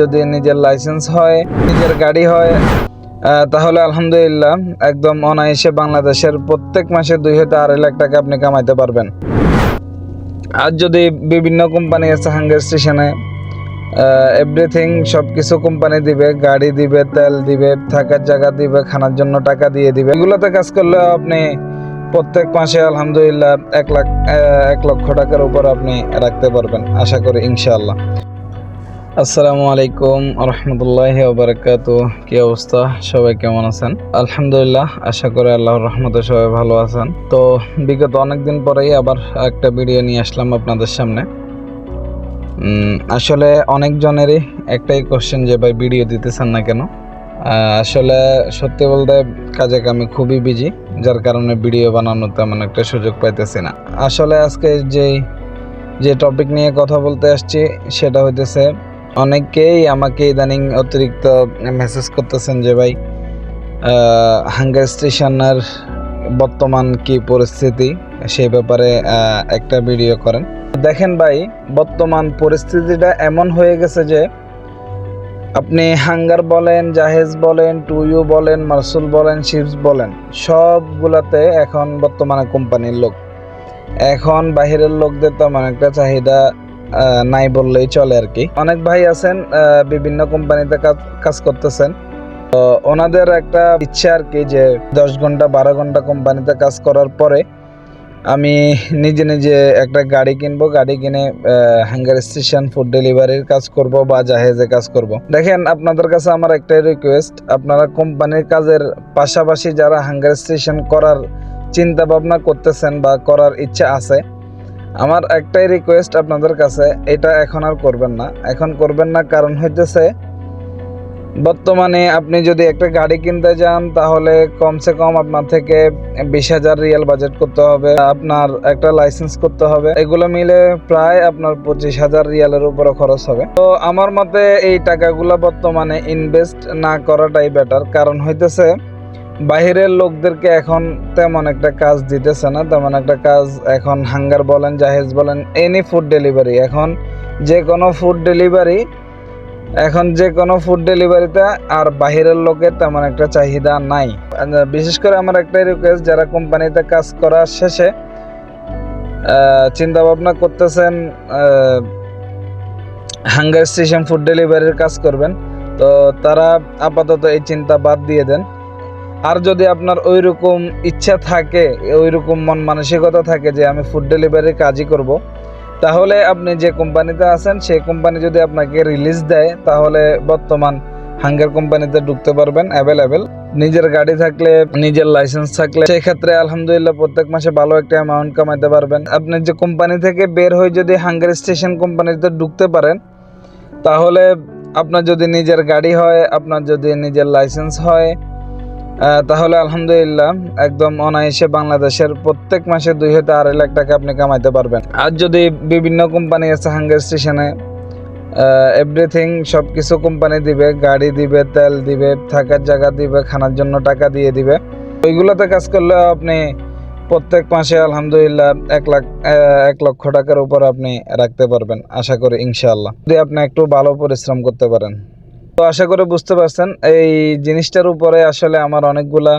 যদি নিজের লাইসেন্স হয়, নিজের গাড়ি হয়, তাহলে আলহামদুলিল্লাহ একদম অনায়াসে বাংলাদেশের প্রত্যেক মাসে 2 হতে 2.5 লাখ টাকা আপনি কামাইতে পারবেন। আর যদি বিভিন্ন কোম্পানি আছে হাঙ্গার স্টেশনে, এভরিথিং সবকিছু কোম্পানি দিবে, গাড়ি দিবে, তেল দিবে, থাকার জায়গা দিবে, খানার জন্য টাকা দিয়ে দিবে। এগুলোতে কাজ করলে আপনি প্রত্যেক মাসে আলহামদুলিল্লাহ 1 লক্ষ টাকার উপর আপনি রাখতে পারবেন, আশা করি ইনশাআল্লাহ। আসসালামু আলাইকুম রহমতুল্লাহি ওয়া বারাকাতুহু। কি অবস্থা, সবাই কেমন আছেন? আলহামদুলিল্লাহ, আশা করি আল্লাহর রহমতে সবাই ভালো আছেন। তো বিগত অনেকদিন পরেই আবার একটা ভিডিও নিয়ে আসলাম আপনাদের সামনে। আসলে অনেকজনেরই একটাই কোশ্চেন যে ভাই ভিডিও দিতেছেন না কেন। আসলে সত্যি বলতে কাজে কামে খুবই বিজি, যার কারণে ভিডিও বানানোর তেমন একটা সুযোগ পাইতেছি না। আসলে আজকে যে টপিক নিয়ে কথা বলতে আসছি সেটা হইতেছে, অনেকেই আমাকে ইদানিং অতিরিক্ত মেসেজ করতেছেন যে ভাই হাঙ্গার স্টেশনের বর্তমান কি পরিস্থিতি, সেই ব্যাপারে একটা ভিডিও করেন। দেখেন ভাই, বর্তমান পরিস্থিতিটা এমন হয়ে গেছে যে আপনি হাঙ্গার বলেন, জাহেজ বলেন, টুইউ বলেন, মার্সুল বলেন, শিপস বলেন, সবগুলাতে এখন বর্তমানে কোম্পানির লোক। এখন বাহিরের লোকদের তেমন একটা চাহিদা নাই বললেই চলে আর কি। অনেক ভাই আছেন বিভিন্ন কোম্পানিতে কাজ করতেছেন, তো ওনাদের একটা ইচ্ছা আর কি যে 10 ঘন্টা 12 ঘন্টা কোম্পানিতে কাজ করার পরে আমি নিজে একটা গাড়ি কিনবো, গাড়ি কিনে হাঙ্গার স্টেশন ফুড ডেলিভারির কাজ করব বা জাহেজে কাজ করব। দেখেন, আপনাদের কাছে আমার একটাই রিকোয়েস্ট, আপনারা কোম্পানির কাজের পাশাপাশি যারা হাঙ্গার স্টেশন করার চিন্তা ভাবনা করতেছেন বা করার ইচ্ছা আছে, আমার একটাই রিকোয়েস্ট আপনাদের কাছে, এটা এখন আর করবেন না। এখন করবেন না কারণ হইতেছে, বর্তমানে আপনি যদি একটা গাড়ি কিনতে যান তাহলে কমসে কম আপনার থেকে 20,000 রিয়াল বাজেট করতে হবে, আপনার একটা লাইসেন্স করতে হবে, এগুলো মিলে প্রায় আপনার 25,000 রিয়ালের উপরে খরচ হবে। তো আমার মতে এই টাকাগুলো বর্তমানে ইনভেস্ট না করাটাই বেটার। কারণ হইতেছে বাহিরের লোকদেরকে এখন তেমন একটা কাজ দিতেছে না, তেমন একটা কাজ এখন হাঙ্গার বলেন, জাহেজ বলেন, এনি ফুড ডেলিভারি, এখন যে কোনো ফুড ডেলিভারিতে আর বাহিরের লোকের তেমন একটা চাহিদা নাই। বিশেষ করে আমার একটাই রিকোয়েস্ট, যারা কোম্পানিতে কাজ করার শেষে চিন্তা ভাবনা করতেছেন হাঙ্গার স্টেশন ফুড ডেলিভারির কাজ করবেন, তো তারা আপাতত এই চিন্তা বাদ দিয়ে দেন। আর যদি আপনার ওইরকম ইচ্ছা থাকে, ওইরকম মন মানসিকতা থাকে যে আমি ফুড ডেলিভারির কাজই করব, তাহলে আপনি যে কোম্পানিতে আছেন সেই কোম্পানি যদি আপনাকে রিলিজ দেয়, তাহলে বর্তমান হাঙ্গার কোম্পানিতে ঢুকতে পারবেন অ্যাভেলেবেল। নিজের গাড়ি থাকলে, নিজের লাইসেন্স থাকলে, সেই ক্ষেত্রে আলহামদুলিল্লাহ প্রত্যেক মাসে ভালো একটা অ্যামাউন্ট কামাইতে পারবেন। আপনি যে কোম্পানি থেকে বের হয়ে যদি হাঙ্গার স্টেশন কোম্পানিতে ঢুকতে পারেন, তাহলে আপনার যদি নিজের গাড়ি হয়, আপনার যদি নিজের লাইসেন্স হয়, তাহলে আলহামদুলিল্লাহ একদম অনায়াসে বাংলাদেশের প্রত্যেক মাসে 2 হতে 2.5 লাখ টাকা আপনি কামাইতে পারবেন। আর যদি বিভিন্ন কোম্পানি আছে হাঙ্গার স্টেশনে, এভরিথিং সবকিছু কোম্পানি দিবে, গাড়ি দিবে, তেল দিবে, থাকার জায়গা দিবে, খানার জন্য টাকা দিয়ে দিবে। ওইগুলোতে কাজ করলে আপনি প্রত্যেক মাসে আলহামদুলিল্লাহ 1 লক্ষ টাকার উপর আপনি রাখতে পারবেন, আশা করি ইনশাআল্লাহ, যদি আপনি একটু ভালো পরিশ্রম করতে পারেন। তো আশা করে বুঝতে পারছেন এই জিনিসটার উপরে আসলে আমার অনেকগুলা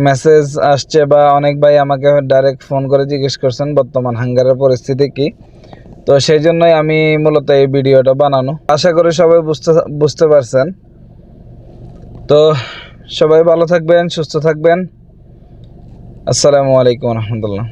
মেসেজ আসছে, বা অনেক ভাই আমাকে ডাইরেক্ট ফোন করে জিজ্ঞেস করছেন বর্তমান হাঙ্গারের পরিস্থিতি কি। তো সেই জন্যই আমি মূলত এই ভিডিওটা বানানো। আশা করি সবাই বুঝতে পারছেন। তো সবাই ভালো থাকবেন, সুস্থ থাকবেন। আসসালামু আলাইকুম রহমতুল্লাহ।